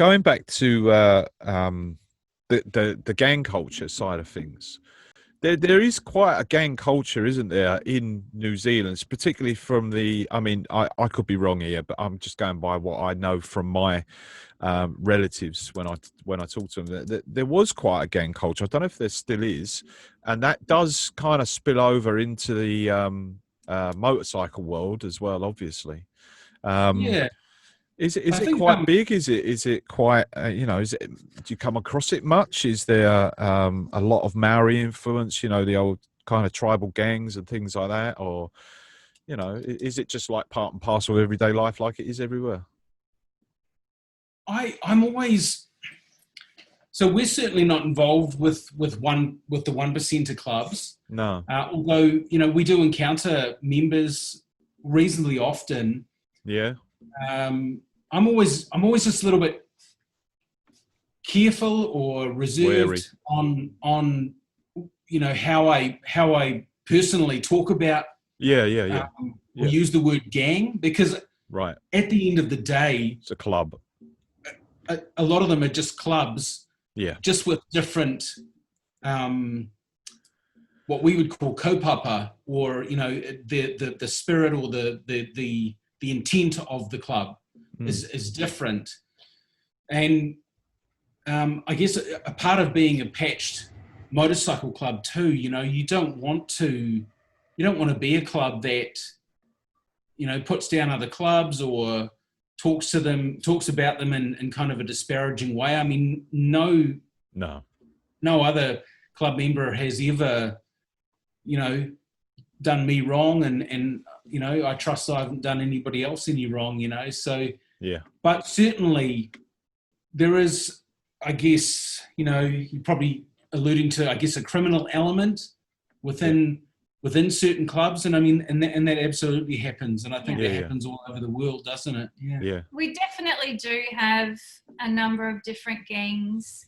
going back to the gang culture side of things, there is quite a gang culture, isn't there, in New Zealand, particularly from the, I mean, I could be wrong here, but I'm just going by what I know from my relatives when I talk to them. There was quite a gang culture. I don't know if there still is, and that does kind of spill over into the motorcycle world as well, obviously. Yeah, Is I it think quite big? Is it quite is it, do you come across it much? Is there a lot of Maori influence? The old kind of tribal gangs and things like that, or is it just like part and parcel of everyday life like it is everywhere? I'm always, so we're certainly not involved with the 1% clubs. No. Although we do encounter members reasonably often. Yeah. I'm always just a little bit careful or reserved on how I personally talk about yeah. Or use the word gang, because at the end of the day, it's a club. A lot of them are just clubs, just with different what we would call kaupapa, or the spirit or the intent of the club is different. And I guess a part of being a patched motorcycle club too, you don't want to be a club that puts down other clubs or talks about them in kind of a disparaging way. I mean, no other club member has ever done me wrong, and I trust I haven't done anybody else any wrong, so but certainly there is, I guess, you're probably alluding to, I guess, a criminal element within certain clubs, and I mean, and that absolutely happens, and I think that happens all over the world, doesn't it? Yeah. We definitely do have a number of different gangs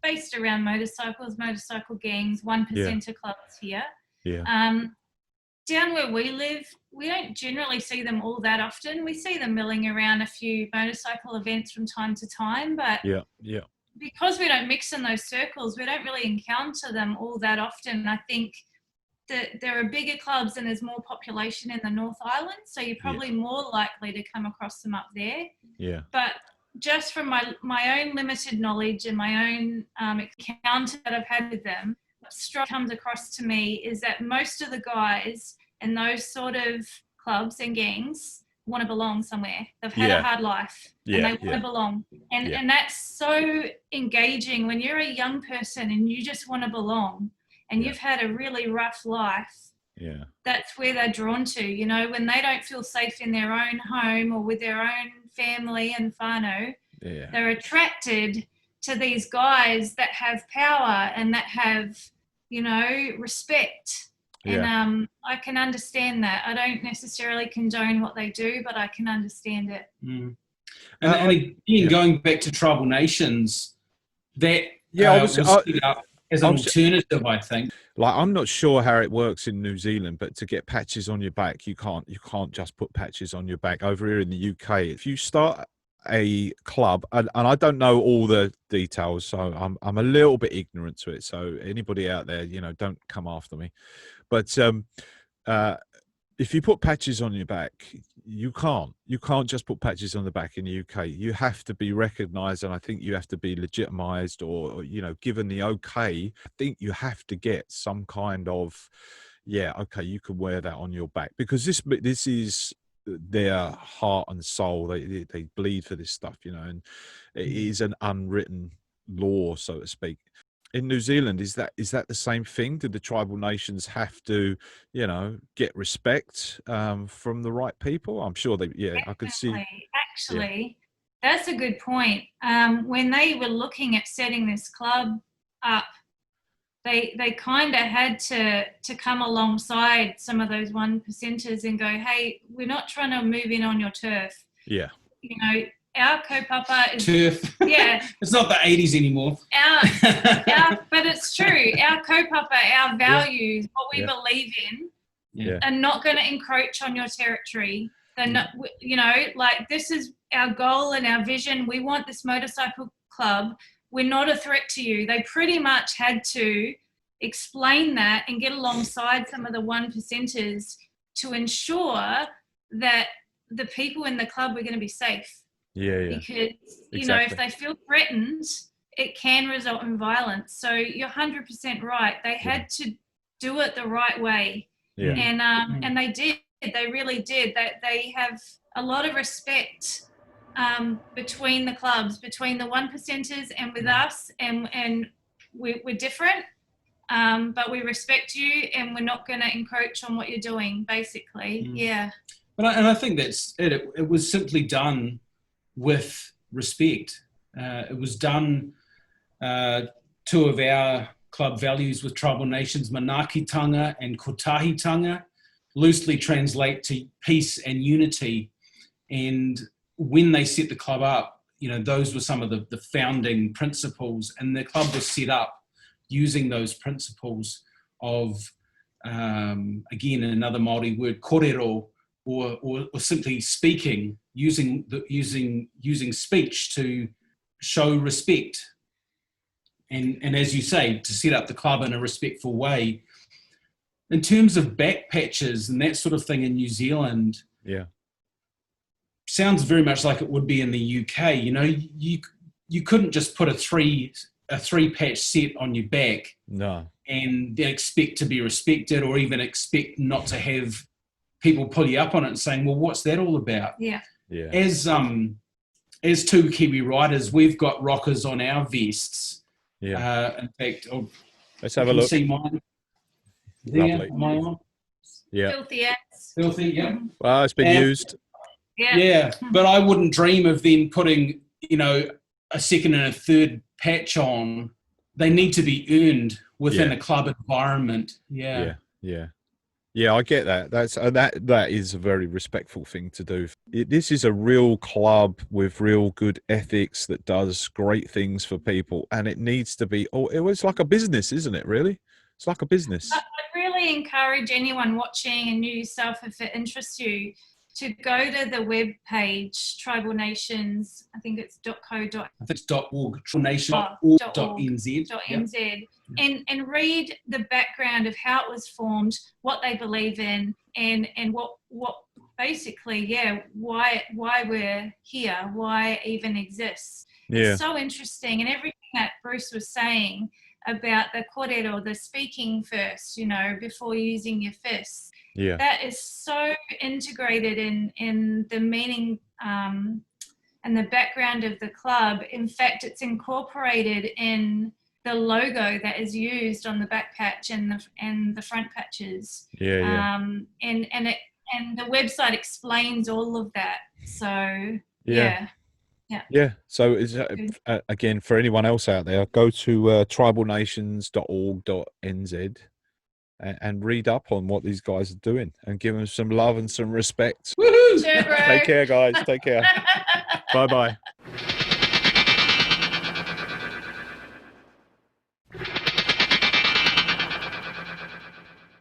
based around motorcycle gangs, 1%er clubs here. Yeah. Down where we live, we don't generally see them all that often. We see them milling around a few motorcycle events from time to time, but because we don't mix in those circles, we don't really encounter them all that often. I think that there are bigger clubs and there's more population in the North Island, so you're probably more likely to come across them up there. Yeah. But just from my own limited knowledge and my own encounter that I've had with them, what comes across to me is that most of the guys in those sort of clubs and gangs want to belong somewhere. They've had a hard life and they want to belong. And that's so engaging when you're a young person and you just want to belong and you've had a really rough life. Yeah. That's where they're drawn to, when they don't feel safe in their own home or with their own family and whānau, they're attracted to these guys that have power and that have, respect. And I can understand that. I don't necessarily condone what they do, but I can understand it. And again, going back to tribal nations, that was set up as an alternative, I think. Like, I'm not sure how it works in New Zealand, but to get patches on your back, you can't just put patches on your back. Over here in the UK, if you start a club, and I don't know all the details, so I'm a little bit ignorant to it, so anybody out there, don't come after me, but if you put patches on your back, you can't just put patches on the back in the UK. You have to be recognized, and I think you have to be legitimized or given the okay. I think you have to get some kind of okay, you can wear that on your back, because this is their heart and soul. They bleed for this stuff, and it is an unwritten law, so to speak. In New Zealand, is that the same thing? Do the tribal nations have to, get respect from the right people? I'm sure they. Definitely. I could see. Actually, that's a good point. When they were looking at setting this club up, they kind of had to come alongside some of those 1%ers and go, hey, we're not trying to move in on your turf. Yeah. Our kaupapa is turf. Yeah. It's not the 80s anymore. But it's true. Our kaupapa, our values, what we believe in, are not going to encroach on your territory. They're not, this is our goal and our vision. We want this motorcycle club. We're not a threat to you. They pretty much had to explain that and get alongside some of the 1%ers to ensure that the people in the club were going to be safe. Yeah. Because, you know, if they feel threatened, it can result in violence. So you're 100% right. They had to do it the right way. Yeah. And they did. They really did. They have a lot of respect between the clubs, between the 1%ers and with us, and we're different, but we respect you, and we're not going to encroach on what you're doing, basically. Yeah. But I think that's it. It was simply done with respect. It was done. Two of our club values with tribal nations, manaakitanga and kotahitanga, loosely translate to peace and unity. And when they set the club up, you know, those were some of the founding principles, and the club was set up using those principles of, again, another Māori word, kōrero, or simply speaking, using speech to show respect. And as you say, to set up the club in a respectful way. In terms of back patches and that sort of thing in New Zealand, sounds very much like it would be in the UK. You know, you couldn't just put a three patch set on your back, and then expect to be respected, or even expect not to have people pull you up on it and saying, "Well, what's that all about?" Yeah. As Two Kiwi Riders, we've got rockers on our vests. In fact, let's have a look. See mine. There, am I on? Yeah. Filthy ass. Filthy, yeah. Well, it's been used. Yeah, but I wouldn't dream of them putting, you know, a second and a third patch on. They need to be earned within a club environment. Yeah, I get that. That is a very respectful thing to do. This is a real club with real good ethics that does great things for people, and it needs to be. Oh, it was like a business, isn't it? Really, it's like a business. I'd really encourage anyone watching and you yourself, if it interests you, to go to the web page, Tribal Nations. I think it's .co. I think it's .org. .nz. And read the background of how it was formed, what they believe in, and what basically, why we're here, why it even exists. It's so interesting, and everything that Bruce was saying about the kōrero, the speaking first, you know, before using your fists. That is so integrated in the meaning and the background of the club. In fact, it's incorporated in the logo that is used on the back patch and the front patches. And the website explains all of that. So So it's, again, for anyone else out there, go to tribalnations.org.nz and read up on what these guys are doing, and give them some love and some respect. Sure, bro. Take care, guys. Take care. Bye-bye.